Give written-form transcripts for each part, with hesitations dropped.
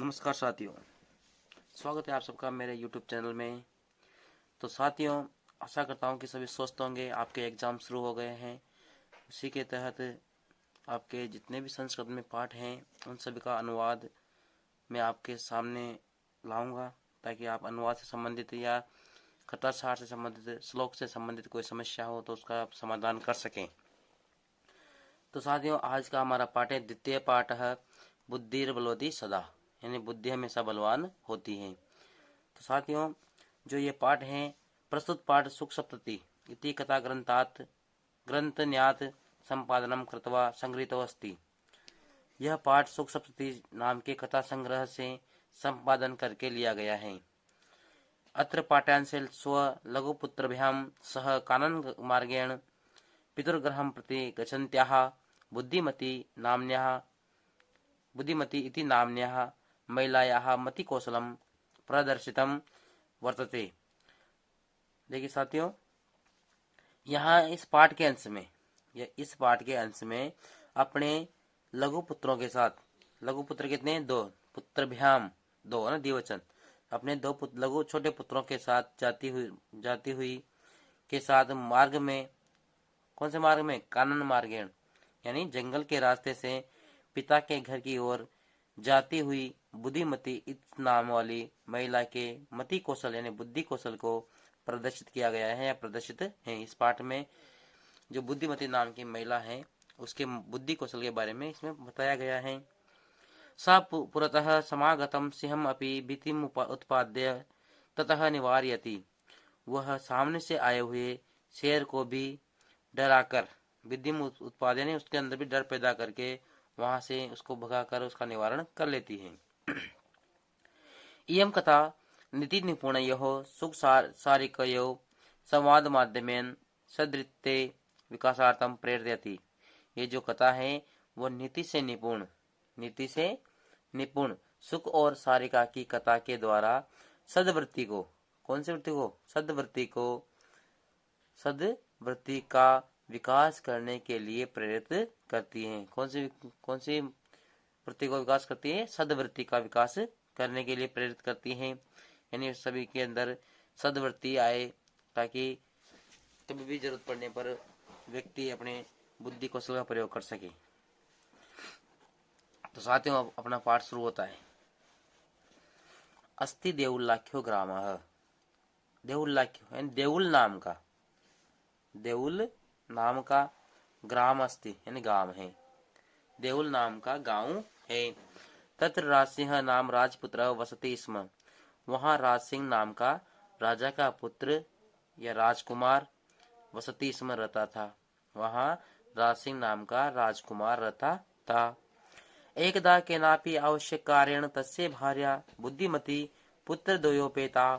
नमस्कार साथियों, स्वागत है आप सबका मेरे YouTube चैनल में। तो साथियों, आशा करता हूँ कि सभी स्वस्थ होंगे। आपके एग्ज़ाम शुरू हो गए हैं, उसी के तहत आपके जितने भी संस्कृत में पाठ हैं उन सभी का अनुवाद मैं आपके सामने लाऊंगा, ताकि आप अनुवाद से संबंधित या कथासार से संबंधित, श्लोक से संबंधित कोई समस्या हो तो उसका आप समाधान कर सकें। तो साथियों, आज का हमारा पाठ है द्वितीय पाठ है बुद्धिर्बलोति सदा, यानी बुद्धि हमेशा बलवान होती है। तो साथियों, जो ये पाठ है, प्रस्तुत पाठ सुख सप्तति इति कथा ग्रंथात ग्रंथ न्यात संपादनम कृत्वा संग्रहितो अस्ति। यह पाठ सुख सप्तति नाम के कथा संग्रह से संपादन करके लिया गया है। अत्र पाठ्यांशे स्व लघुपुत्रभ्यां सह कानन मार्गेण पितृगृहं प्रति गच्छन्त्याः बुद्धिमती इति नाम्न्याः महिलायाः मतिकौशलं प्रदर्शितं वर्तते। देखिए साथियों, यहाँ इस पाठ के अंश में अपने लघु पुत्रों के साथ, लघु पुत्र कितने? दो, पुत्रभ्याम दो है ना, द्विवचन। अपने दो लघु छोटे पुत्रों के साथ जाती हुई के साथ मार्ग में, कौन से मार्ग में? कानन मार्गेण, यानी जंगल के रास्ते से पिता के घर की ओर जाती हुई बुद्धिमती इस नाम वाली महिला के मति कौशल यानी बुद्धि कौशल को प्रदर्शित किया गया है या प्रदर्शित है। इस पाठ में जो बुद्धिमती नाम की महिला है उसके बुद्धि कौशल के बारे में इसमें बताया गया है। सा पुरतः समागतम सिंहम अपि भीतिम उत्पाद्य ततः निवारयति। वह सामने से आए हुए शेर को भी डराकर, विद्यम उत्पाद यानी उसके अंदर भी डर पैदा करके वहां से उसको भगाकर उसका निवारण कर लेती है। इयं कथा नीति निपुणयोः सुख सारिकयोः संवाद माध्यमेन सदृत्ते विकासार्थम प्रेरयति। ये जो कथा है वो नीति से निपुण सुख और सारिका की कथा के द्वारा सदवृत्ति को, कौन सी वृत्ति को? सदवृत्ति का विकास करने के लिए प्रेरित करती है। कौन सी वृत्ति को विकास करती है? सदवृत्ति का विकास करने के लिए प्रेरित करती है, यानी सभी के अंदर सदवृत्ति आए, ताकि कभी भी जरूरत पड़ने पर व्यक्ति अपने बुद्धि कौशल का प्रयोग कर सके। तो साथियों, अपना पाठ शुरू होता है। अस्ति देउल्लाख्यो ग्रामः। देउल्लाख्यो यानी देउल नाम का ग्राम अस्ति यानी गांव है। देउल नाम का गांव है। तत्र राजसिंह नाम राजपुत्र वसति स्म। वहां राजसिंह नाम का राजा का पुत्र या राजकुमार वसति स्म रहता था। वहां राजसिंह नाम का राजकुमार रहता था। एकदा केनापि आवश्यक कारेण तस्य भार्या बुद्धिमती पुत्र द्वयोपेता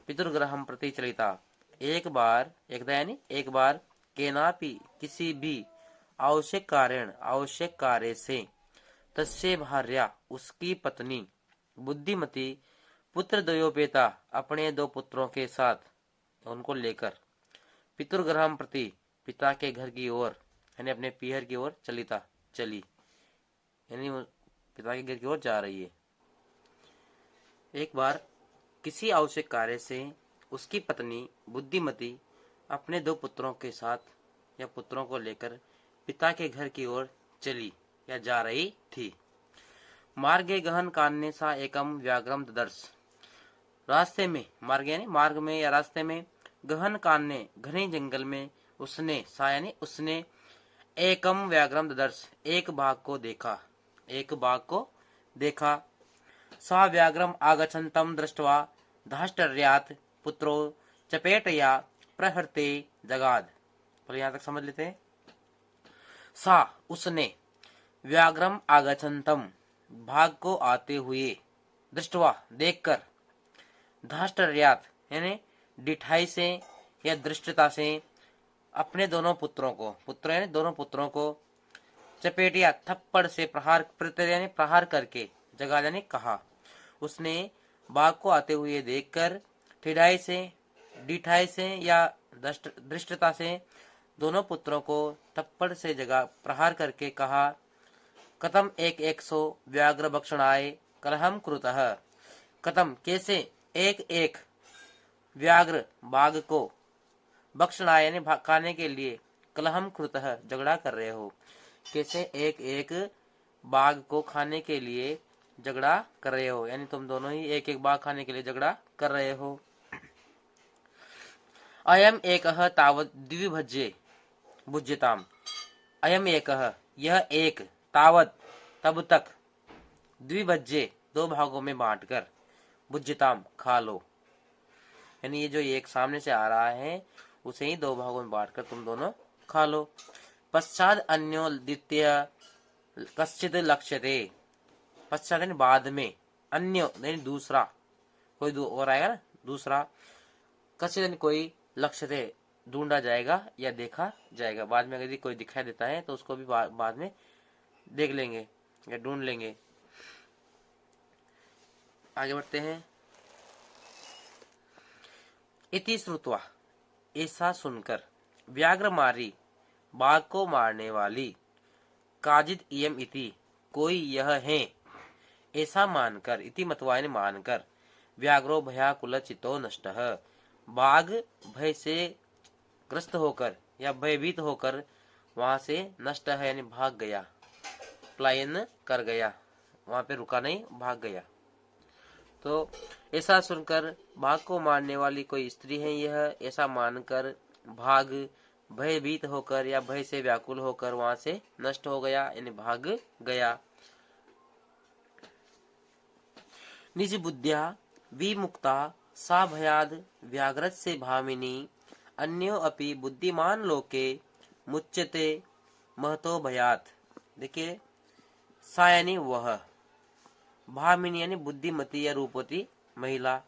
पितृगृहं प्रति चलिता। एक बार केनापि किसी भी आवश्यक कार्य से तस्य भार्या उसकी पत्नी बुद्धिमती पुत्र द्वयोपेता अपने दो पुत्रों के साथ उनको लेकर पितृगृहं प्रति पिता के घर की ओर यानी अपने पीहर की ओर चली यानी पिता के घर की ओर जा रही है। एक बार किसी आवश्यक कार्य से उसकी पत्नी बुद्धिमती अपने दो पुत्रों के साथ या पुत्रों को लेकर पिता के घर की ओर चली या जा रही थी। मार्गे गहन कान्य सा एकम व्याघ्रम ददर्श। रास्ते में, मार्ग में या रास्ते में, गहन कान्य घने जंगल में उसने एकम व्याघ्रम ददर्श एक बाघ को देखा। सा व्याघ्रम आगच्छन्तं दृष्ट्वा धाष्टर्यात् पुत्रो चपेटया प्रहृते जगाद। पर यहाँ तक समझ लेते हैं। सा उसने, व्याघ्रम आगच्छन्तं भाग को आते हुए, दृष्टवा देखकर, धाष्टर्यात् यानी डिठाई से या दृष्टता से अपने दोनों पुत्रों को चपेटिया थप्पड़ से प्रहार करके जगा यानी कहा। उसने बाघ को आते हुए देखकर डिठाई से या दृष्टता से दोनों पुत्रों को थप्पड़ से प्रहार करके कहा, कथम एक 100 व्याघ्र भक्षणाय कलहम कृतः कथम कैसे एक एक व्याघ्र बाघ को भक्षणाय यानी खाने के लिए कलहम कृतः झगड़ा कर रहे हो। कैसे एक एक बाघ को खाने के लिए झगड़ा कर रहे हो, यानी तुम दोनों ही एक एक बाघ खाने के लिए झगड़ा कर रहे हो। अयम एकः तावत् द्विभज्ये भुज्यताम। अयम एकः यह एक तावत तब तक द्विभज्ये दो भागों में बांटकर भुज्यताम खा लो, यानी ये जो एक सामने से आ रहा है उसे ही दो भागों में बांटकर तुम दोनों खा लो। पश्चात अन्यो द्वितीय कश्चित लक्ष्यते, पश्चात यानी बाद में, अन्य यानी दूसरा, कोई और आएगा ना दूसरा, कश्चित यानी कोई लक्ष्यते ढूंढा जाएगा या देखा जाएगा। बाद में यदि कोई दिखाई देता है तो उसको भी बाद में देख लेंगे या ढूंढ लेंगे। आगे बढ़ते हैं। इति श्रुत्वा ऐसा सुनकर, व्याघ्र मारी बाघ को मारने वाली, काजिद इयम इति कोई यह है, ऐसा मानकर, इति मतवा ने मानकर, व्याघ्रो भयाकुल चितो नष्टः बाघ भय से ग्रस्त होकर या भयभीत होकर वहां से नष्ट है यानी भाग गया, पलायन कर गया, वहां पे रुका नहीं, भाग गया। तो ऐसा सुनकर बाघ को मारने वाली कोई स्त्री है यह, ऐसा मानकर भाग भयभीत होकर या भय से व्याकुल होकर वहां से नष्ट हो गया यानी भाग गया। निज बुद्ध्या विमुक्ता सा भयाद व्याघ्रत से भामिनी अन्यो अपि बुद्धिमान लोके मुच्यते महतो भयात। देखिए सा यानी वह, भामिनी यानी बुद्धिमती या रूपवती महिला,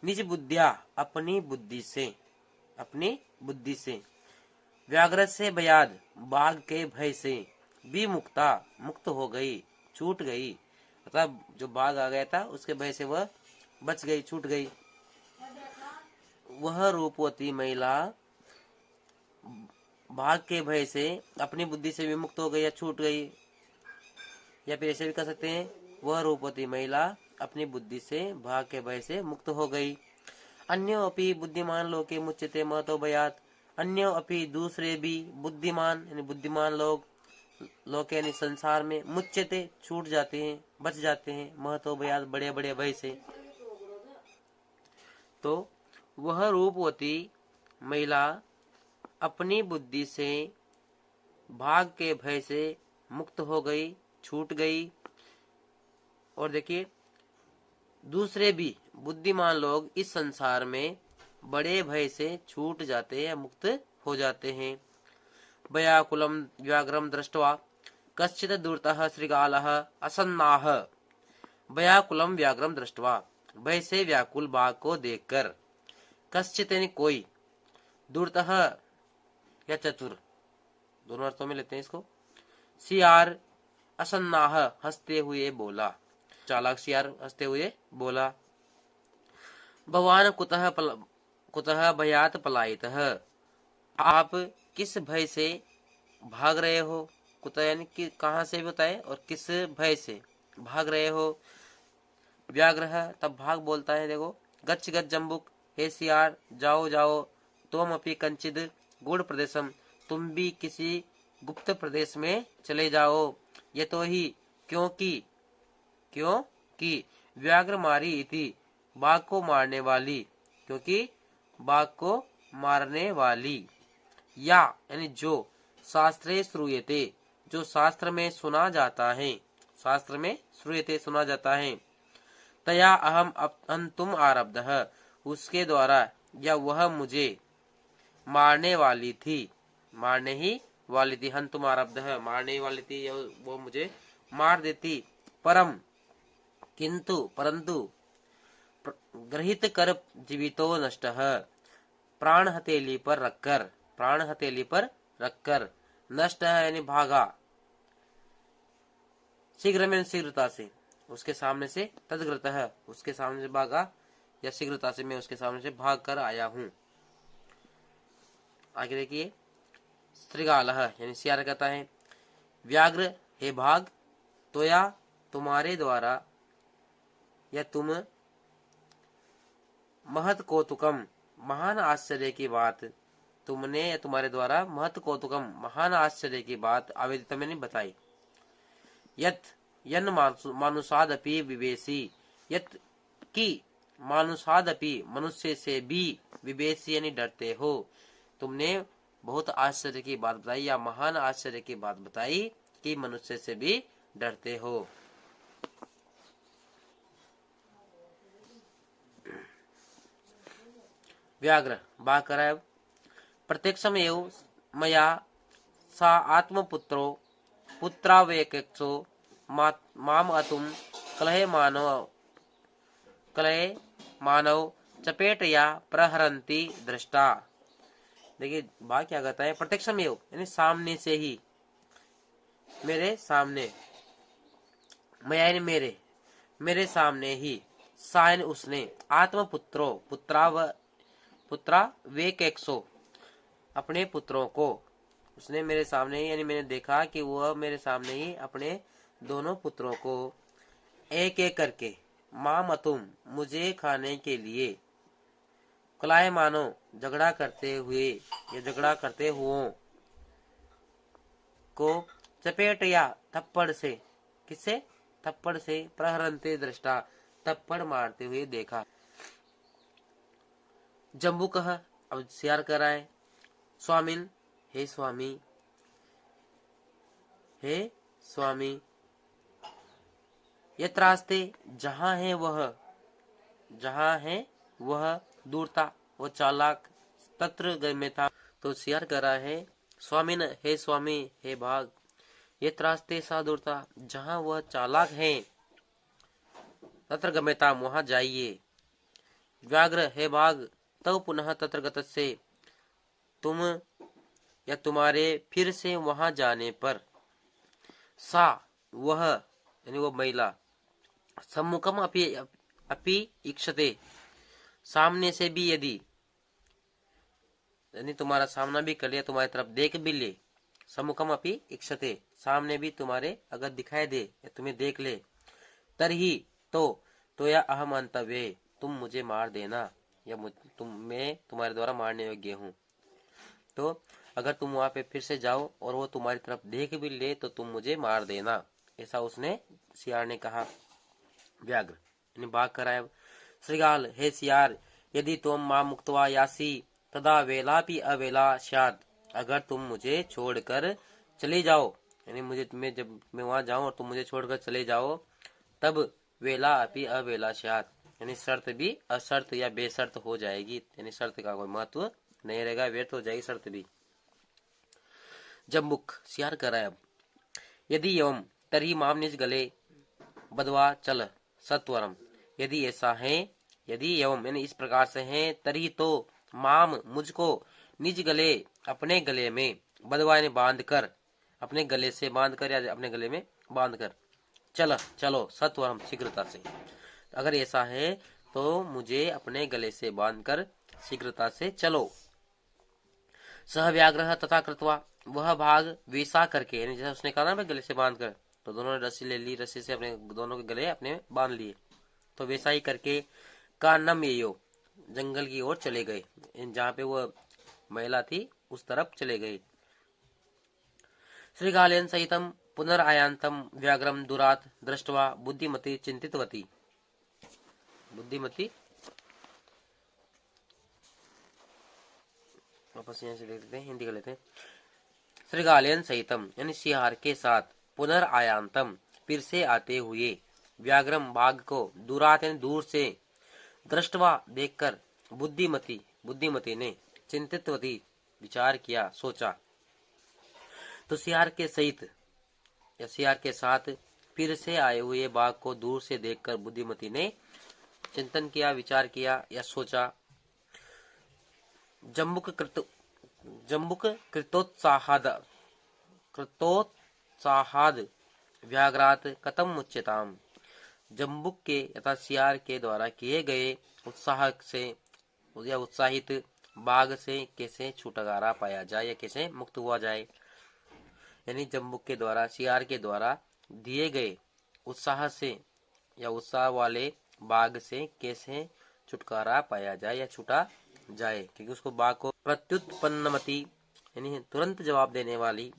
निज बुद्धिया अपनी बुद्धि से, अपनी बुद्धि से, व्याघ्र से भयाद बाघ के भय से, विमुक्ता मुक्त हो गई, छूट गई, मतलब जो बाघ आ गया था उसके भय से वह बच गई, छूट गई। वह रूपवती महिला बाघ के भय से अपनी बुद्धि से विमुक्त हो गई या छूट गई, या फिर ऐसे भी कह सकते हैं वह रूपवती महिला अपनी बुद्धि से बाघ के भय से मुक्त हो गई। अन्यो अपि बुद्धिमान लोके मुच्यते महतो भयात, अन्यो अपि दूसरे भी बुद्धिमान यानी बुद्धिमान लोग, लोके यानी संसार में, मुच्यते छूट जाते हैं, बच जाते हैं, महतो भयात बड़े बड़े भय से। तो वह रूपवती महिला अपनी बुद्धि से भाग के भय से मुक्त हो गई, छूट गई। और देखिए दूसरे भी बुद्धिमान लोग इस संसार में बड़े भय से छूट जाते हैं, मुक्त हो जाते हैं। भयाकुलम व्याघ्रम दृष्ट्वा कश्चित् दूरतः श्रृगालः असन्नाः। भयाकुलम व्याघ्रम दृष्ट्वा भय से व्याकुल बाघ को देखकर, कश्चित् यानी कोई, दूरतः या चतुर, दोनों अर्थों में लेते हैं इसको, सियार असन्नाह हंसते हुए बोला, चालाक सियार हंसते हुए बोला, भगवान कुतः भयात पलायितः, आप किस भय से भाग रहे हो। कुतः यानी कि कहाँ से बताए और किस भय से भाग रहे हो। व्याघ्र तब भाग बोलता है, देखो, गच्छ गच्छ जम्बुक, हे सियार जाओ जाओ, तुम अपि कंचिद गूढ़ प्रदेशम, तुम भी किसी गुप्त प्रदेश में चले जाओ। ये तो ही क्योंकि व्याघ्र मारी इति बाघ को मारने वाली, क्योंकि बाघ को मारने वाली, या यानी जो शास्त्रे श्रूयते, जो शास्त्र में सुना जाता है, शास्त्र में श्रूयते सुना जाता है, तया अहम अंतुम आरब्धः, उसके द्वारा या वह मुझे मारने वाली थी, मारने ही वाली थी, हंतुम आरब्धः मारने वाली थी, या वो मुझे मार देती। परम परंतु ग्रहित कर जीवितो नष्टः, प्राण हथेली पर रखकर, प्राण हथेली पर रखकर, नष्ट है यानी भागा, शीघ्र में शीघ्रता से उसके सामने से, तदग्रतः उसके सामने से भागा, या शीघ्रता से मैं उसके सामने से भाग कर आया हूँ। आगे देखिए, श्रृगालः यानी सियार कहता है, व्याघ्र हे भाग, तोया तुम्हारे द्वारा या तुम महत कौतुकम महान आश्चर्य की बात तुमने या तुम्हारे द्वारा महत कौतुकम महान आश्चर्य की बात आवेदित मैंने बताई। यत यन मानुषादपि विवेशी यत की मानुषादपि मनुष्य से भी विवेशी यानी डरते हो। तुमने बहुत आश्चर्य की बात बताई या महान आश्चर्य की बात बताई कि मनुष्य से भी डरते हो। व्याघ्र बाकराय प्रत्यक्षम एव मया सा आत्मपुत्रो पुत्रावेक्षो माम अतुम कलहे मानव चपेटया प्रहरंती दृष्टा। देखिए बाघ क्या कहता है, प्रत्यक्षम एव यानी सामने से ही, मेरे सामने, मैं यानी मेरे सामने ही, सायन उसने, आत्मपुत्रो पुत्रा वेकेक्सो अपने पुत्रों को, उसने मेरे सामने ही यानी मैंने देखा कि वह मेरे सामने ही अपने दोनों पुत्रों को एक एक करके मामतुम मुझे खाने के लिए, कलाय मानो झगड़ा करते हुए या झगड़ा करते हुओं को, चपेट या थप्पड़ से, किससे, थप्पड़ से, प्रहरंते दृष्टा थप्पड़ मारते हुए देखा। जम्बू कह अब शेयर कराए, स्वामिन हे स्वामी, हे स्वामी, यत्रास्ते जहाँ है वह दूरता वो चालाक, तत्र गम्यता तो शेयर करा है, स्वामिन हे स्वामी हे भाग, यत्रास्ते सा दूरता जहाँ वह चालाक है, तत्र गम्यता वहाँ जाइए। व्याघ्र हे भाग तव पुनः तत्र गतस्य तुम या तुम्हारे फिर से वहां जाने पर, सा वह यानी वो महिला, सम्मुखम अपि इक्षते सामने से भी यदि, यानी तुम्हारा सामना भी कर लिया, तुम्हारी तरफ देख भी ले, सम्मुखम अपि इक्षते सामने भी तुम्हारे अगर दिखाई दे या तुम्हें देख ले, तरही तो या अहम अंतव्य तुम मुझे मार देना या मैं तुम्हारे द्वारा मारने योग्य हूँ। तो अगर तुम वहां पे फिर से जाओ और वो तुम्हारी तरफ देख भी ले तो तुम मुझे मार देना, ऐसा उसने सियार ने कहा। व्याघ्र यानी बाघ कराए, श्रीगाल हे सियार यदि तुम मां मुक्तवा यासी तदा वेला भी अवेला स्यात्, अगर तुम मुझे छोड़कर चले जाओ, यानी जब मैं वहां जाऊं और तुम मुझे छोड़कर चले जाओ तब वेला अपि अवेला स्यात्, यानी शर्त भी अशर्त या बेशर्त हो जाएगी, यानी शर्त का कोई महत्व नहीं रहेगा, व्यर्थ हो जाएगी शर्त भी। जम्बुक सियार कराए अब, यदि एवं तरी माम निज गले बदवा चल सत्वरम, यदि ऐसा है, यदि एवं यानी इस प्रकार से है, तरी तो माम मुझको, निज गले अपने गले में, बदवा यानी बांध कर, अपने गले से बांध कर या अपने गले में बांध कर, चलो सत्वरम शीघ्रता से, अगर ऐसा है तो मुझे अपने गले से बांधकर शीघ्रता से चलो। सह व्याग्रह तथा कृत्वा वह भाग वैसा करके, यानी जैसा उसने कहा ना गले से बांध कर, तो दोनों ने रस्सी ले ली, रस्सी से अपने दोनों के गले अपने बांध लिए, तो वैसा ही करके कानम येयो जंगल की ओर चले गए, जहाँ पे वह महिला थी उस तरफ चले गए। श्रीगालेन सहितम पुनरायांतम व्याघ्रम दुरात दृष्टवा बुद्धिमती चिंतितवती, बुद्धिमती वापस यहाँ से देख लेते हैं, हिंदी कर लेते हैं। श्रीगालेन सहितम यानी सियार के साथ, पुनरायांतम फिर से आते हुए, व्याघ्रम बाघ को, दुरात यानी दूर से, दृष्टवा देखकर, बुद्धिमती ने, चिंतितवती विचार किया सोचा, तो सियार के सहित या सियार के साथ फिर से आए हुए बाघ को दूर से देखकर बुद्धिमती ने चिंतन किया, विचार किया या सोचा। जम्बुक कृतोत्साहाद व्याघ्रात कथम मुच्यताम, जम्बुक के तथा सियार के द्वारा किए गए उत्साह से या उत्साहित बाघ से कैसे छुटकारा पाया जाए या कैसे मुक्त हुआ जाए, यानी जम्बुक के द्वारा, सियार के द्वारा दिए गए उत्साह से या उत्साह वाले बाघ से कैसे छुटकारा पाया जाए या छुटा जाए, क्योंकि उसको बाघ को प्रत्युत्पन्नमति यानी तुरंत जवाब देने वाली,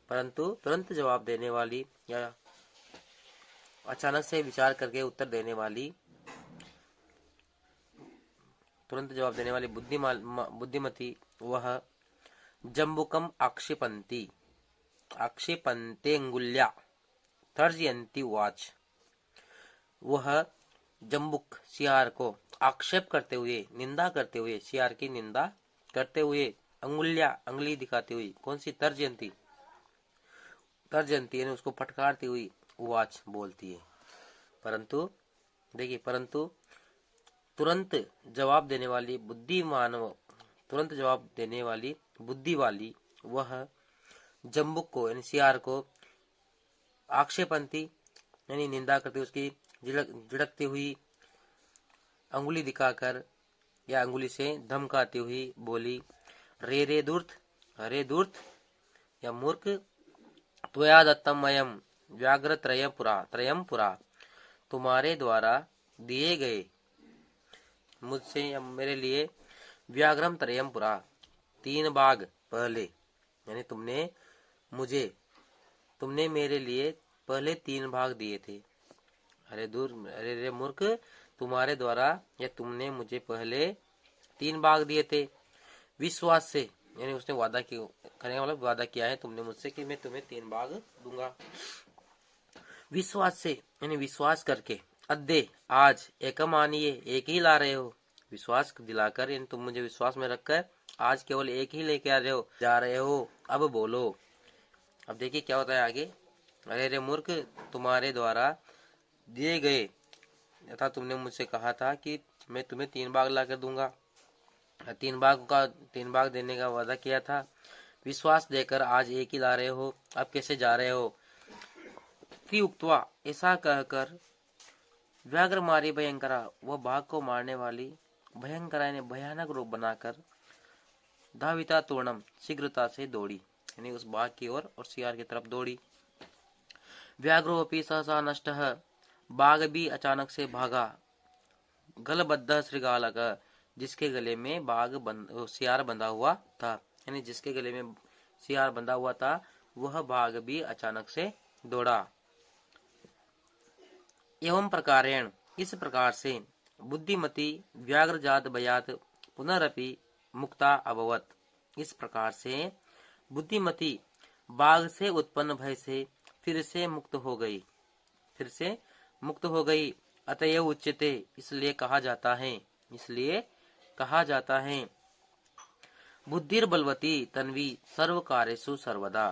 परंतु तुरंत जवाब देने वाली या अचानक से विचार करके उत्तर देने वाली, तुरंत जवाब देने वाली बुद्धिमती वह जम्बुकम आक्षेपंती आक्षेपंतेंगुल्या तर्जयंती वाच, वह जम्बुक सियार को आक्षेप करते हुए, निंदा करते हुए, सियार की निंदा करते हुए, अंगुल्या अंगली दिखाती हुई, कौन सी तर्जयंती, तर्जयंती यानी उसको फटकारती हुई, वाच बोलती है। परंतु देखिए, परंतु तुरंत जवाब देने वाली बुद्धिमानव, तुरंत जवाब देने वाली बुद्धि वाली वह जम्बुक को यानी सियार को आक्षेपंती यानी निंदा करती, उसकी झिड़कती हुई, अंगुली दिखाकर या अंगुली से धमकाती हुई बोली, रे दूर्थ, अरे दूर्थ या मूर्ख, त्वया दत्तम अयम व्याघ्र त्रयम पुरा, तुम्हारे द्वारा दिए गए, मुझसे या मेरे लिए, व्याघ्रम त्रयम पुरा, 3 बाघ पहले, यानी तुमने मेरे लिए पहले 3 भाग दिए थे। अरे रे मूर्ख, तुम्हारे द्वारा या तुमने मुझे पहले 3 भाग दिए थे। विश्वास से यानी उसने वादा करने वाला वादा किया है तुमने मुझसे कि मैं तुम्हें 3 भाग दूंगा। विश्वास से यानी विश्वास करके, अद्दे आज, एकम आनिए एक ही ला रहे हो, विश्वास दिलाकर यानी तुम मुझे विश्वास में रखकर आज केवल एक ही लेके जा रहे हो, अब बोलो। अब देखिए क्या होता है आगे, अरे रे मूर्ख, तुम्हारे द्वारा दिए गए, तथा तुमने मुझसे कहा था कि मैं तुम्हें 3 भाग ला कर दूंगा, 3 भाग देने का वादा किया था, विश्वास देकर आज एक ही ला रहे हो, अब कैसे जा रहे हो। उक्तवा ऐसा कहकर, व्याघ्र मारी भयंकरा, वह बाघ को मारने वाली, भयंकरा ने भयानक रूप बनाकर, धाविता तूर्णम शीघ्रता से दौड़ी, यानी उस बाघ की ओर और सियार की तरफ दौड़ी। व्याघ्रोपि सहसा नष्टः, बाघ भी अचानक से भागा, गलबद्ध श्रृगालक, जिसके गले में सियार बंधा हुआ था, यानी जिसके गले में सियार बंधा हुआ था वह बाघ भी अचानक से दौड़ा। एवं प्रकारेण, इस प्रकार से, बुद्धिमती व्याघ्रजात भयात पुनरपि मुक्ता अभवत, इस प्रकार से बुद्धिमती बाघ से उत्पन्न भय से फिर से मुक्त हो गई, अतएव उच्यते, इसलिए कहा जाता है, बुद्धिर बलवती तन्वी सर्व कार्येषु सर्वदा,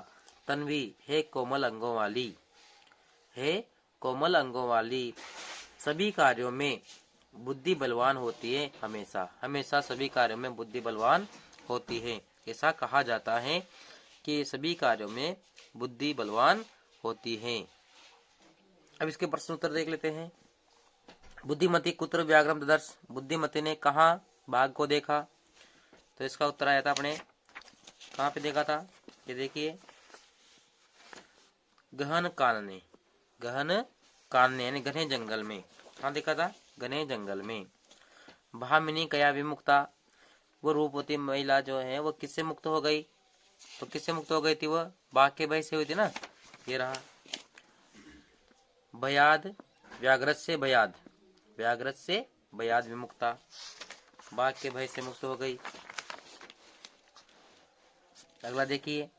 तन्वी है कोमल अंगों वाली, सभी कार्यों में बुद्धि बलवान होती है, हमेशा सभी कार्यों में बुद्धि बलवान होती है। ऐसा कहा जाता है कि सभी कार्यों में बुद्धि बलवान होती है। अब इसके प्रश्न उत्तर देख लेते हैं। बुद्धिमती कुत्र व्याघ्रम ददर्श, बुद्धिमती ने कहा बाघ को देखा, तो इसका उत्तर आया था अपने कहाँ पे देखा था, ये देखिए, गहन कानने यानी घने जंगल में। कहाँ देखा था, घने जंगल में। भामिनी कया विमुक्ता, वो रूपवती महिला जो है वो किससे मुक्त हो गई, तो किससे मुक्त हो गई थी, वह बाघ के भय से हुई थी ना, ये रहा। भयाद व्याघ्रत से भयाद विमुक्ता, बाघ के भय से मुक्त हो गई। अगला देखिए,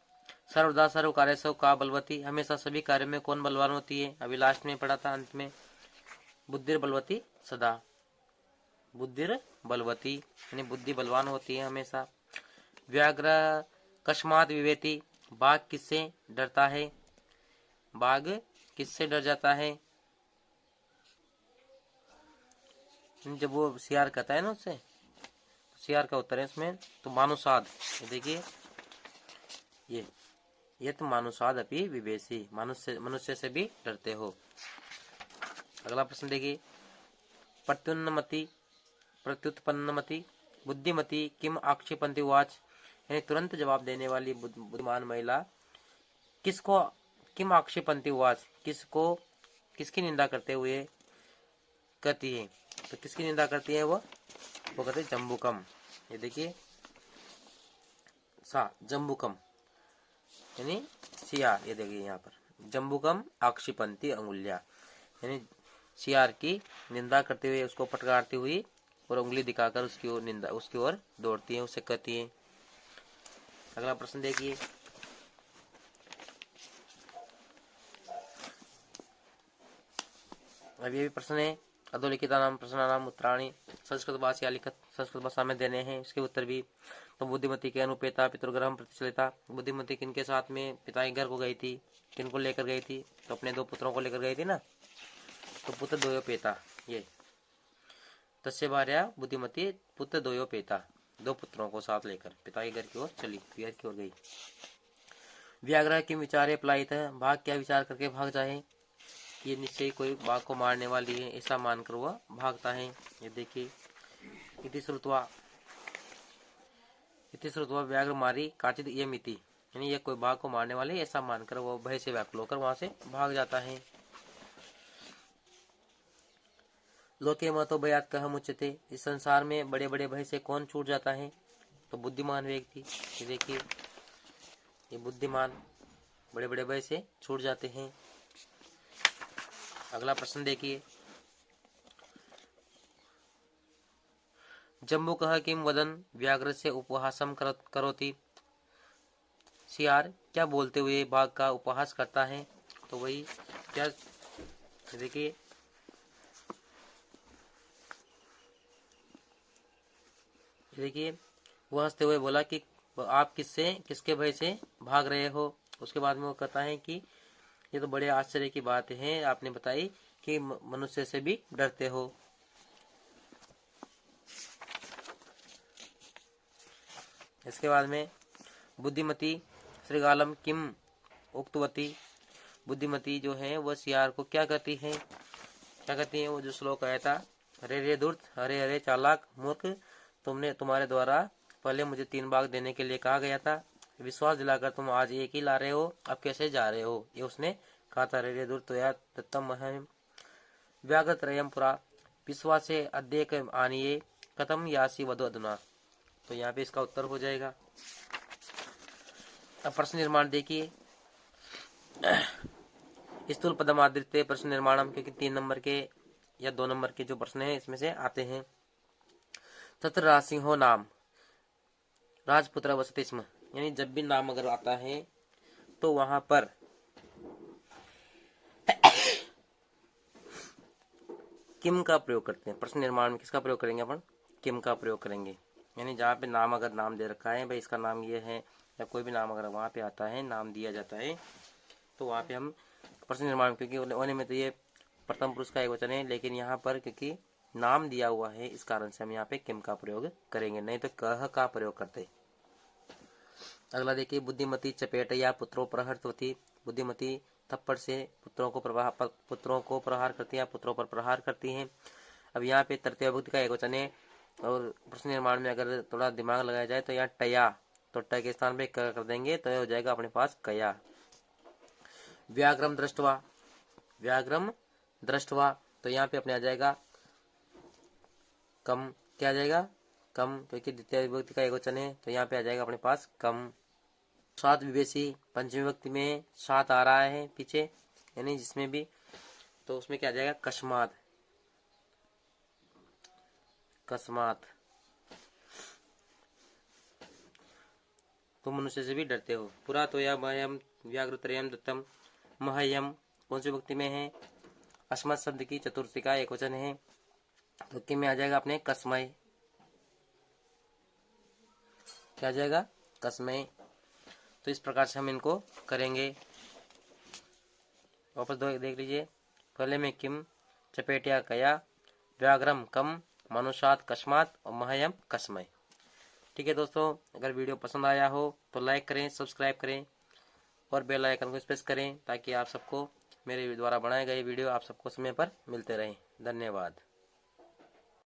सर्वदा सर्व कार्य सब का बलवती, हमेशा सभी कार्य में कौन बलवान होती है, अभी लास्ट में पढ़ा था अंत में, बुद्धिर बलवती सदा, बुद्धिर बलवती यानी बुद्धि बलवान होती है हमेशा। व्याघ्र कस्मात विवेति, बाघ किससे डरता है, बाघ किससे डर जाता है, जब वो सियार कहता है ना उससे, सियार का उत्तर है इसमें, तो मानुषाद, देखिए ये तो मानुषाद अपि विवेशी, मनुष्य से भी डरते हो। अगला प्रश्न देखिए, प्रत्युत्पन्नमति बुद्धिमती किम आक्षेपंती वाच, यानी तुरंत जवाब देने वाली बुद्धिमान महिला किम आक्षेपंती वाच, किसकी निंदा करते हुए करती है। तो किसकी निंदा करती है वो कहते हैं जम्बुकम। ये देखिए जम्बुकम यानी सियार। ये देखिए यहाँ पर जम्बुकम आक्षिपंती अंगुल्या, यानी सियार की निंदा करते हुए, उसको फटकारती हुई और उंगली दिखाकर उसकी ओर दौड़ती है, उसे कहती है। अगला प्रश्न देखिए। अब ये भी प्रश्न है, अधोलिखिता नाम प्रश्नानाम उत्तराणि संस्कृत भाषा लिखित संस्कृत भाषा में देने हैं, इसके उत्तर भी। तो बुद्धिमती के अनुपेता पितृग्रह प्रतिचलिता, बुद्धिमती किनके साथ में पिता के घर को गई थी, किनको लेकर गई थी, तो अपने 2 पुत्रों को लेकर गई थी ना, तो पुत्र द्वयोपेता। ये तस्य भार्या बुद्धिमती पुत्र द्वयोपेता, 2 पुत्रों को साथ लेकर पिता के घर की ओर चली, घर की ओर गई। व्याघ्र किम विचारे पलायित है, भाग क्या विचार करके भाग जाए, ये निश्चय कोई बाघ को मारने वाली है ऐसा मानकर वह भागता है। ये देखिए इति श्रुत्वा व्याघ्र मारी काचित ये मिति, यानी ये कोई बाघ को मारने वाली ऐसा मानकर वो भय से व्याकुल होकर वहां से भाग जाता है। लोके महतो भयात कह मुच्यते, इस संसार में बड़े बड़े भय से कौन छूट जाता है, तो बुद्धिमान व्यक्ति। ये देखिए ये बुद्धिमान बड़े बड़े भय से छूट जाते हैं। अगला प्रश्न देखिए। जम्बुकः किम वदन व्याघ्र से उपहासम करोति, सियार क्या बोलते हुए बाघ का उपहास करता है, तो वही क्या, देखिए वो हंसते हुए बोला कि आप किसके भय से भाग रहे हो। उसके बाद में वो कहता है कि ये तो बड़े आश्चर्य की बात है आपने बताई कि मनुष्य से भी डरते हो। इसके बाद में बुद्धिमती श्रीगालम किम उक्तवती, बुद्धिमती जो है वह सियार को क्या कहती है, वो जो श्लोक आया था, हरे रे धूर्त, हरे हरे चालाक मूर्ख, तुम्हारे द्वारा पहले मुझे 3 बाघ देने के लिए कहा गया था, विश्वास दिलाकर तुम आज एक ही ला रहे हो, अब कैसे जा रहे हो, ये उसने कहा था। रे धूर्त तो या दत्तम व्याघ्र त्रयम पुरा विश्वासे अद्यक आनिये कथम यासी वधो अधुना, तो यहाँ पे इसका उत्तर हो जाएगा। अब प्रश्न निर्माण देखिए। स्थूल पदम आदृत्य प्रश्न निर्माणम, क्योंकि 3 नंबर के या 2 नंबर के जो प्रश्न है इसमें से आते हैं। तत्र राजसिंहो नाम राजपुत्र वसति स्म, यानी जब भी नाम अगर आता है तो वहां पर किम का प्रयोग करते हैं। प्रश्न निर्माण में किसका प्रयोग करेंगे अपन, किम का प्रयोग करेंगे, यानी जहाँ पे नाम अगर नाम दे रखा है भाई इसका नाम ये है, या कोई भी नाम अगर वहां पे आता है, नाम दिया जाता है, तो वहां पे हम प्रश्न निर्माण, क्योंकि होने में तो ये प्रथम पुरुष का एक वचन है, लेकिन यहाँ पर क्योंकि नाम दिया हुआ है इस कारण से हम यहाँ पे किम का प्रयोग करेंगे, नहीं तो कह का प्रयोग करते। अगला देखिए। बुद्धिमती चपेट या पुत्रों प्रहरती, बुद्धिमती थप्पड़ से पुत्रों को प्रहार करती है या पुत्रों पर प्रहार करती है। अब यहाँ पे तृतीय विभक्ति का एक वचन है, और प्रश्न निर्माण में अगर थोड़ा दिमाग लगाया जाए तो यहाँ टया, तो ट के स्थान पे क कर देंगे तो हो जाएगा अपने पास कया। व्याघ्रम दृष्टवा, तो यहाँ पे अपने आ जाएगा कम, क्या आ जाएगा कम, क्योंकि द्वितीय विभक्ति का एक वचन है, तो यहाँ पे आ जाएगा अपने पास कम। सात विवेशी पंचमी विभक्ति में सात आ रहा है पीछे, यानी जिसमें भी, तो उसमें क्या आ जाएगा कस्मात, तुम मनुष्य से भी डरते हो। पुरा तो या मह्यम व्याघ्र त्रयम दत्तम, मह्यम कौन सी विभक्ति में है, अस्मत् शब्द की चतुर्थी का एक वचन है, तो किम में आ जाएगा अपने कसमय, क्या आ जाएगा कसमय। तो इस प्रकार से हम इनको करेंगे। वापस देख लीजिए। पहले में किम, चपेटिया कया, व्याघ्रम कम, मनुष्यात कस्मात और महयम कसमय। ठीक है दोस्तों, अगर वीडियो पसंद आया हो तो लाइक करें, सब्सक्राइब करें और बेल आइकन को प्रेस करें, ताकि आप सबको मेरे द्वारा बनाए गए वीडियो आप सबको समय पर मिलते रहें। धन्यवाद।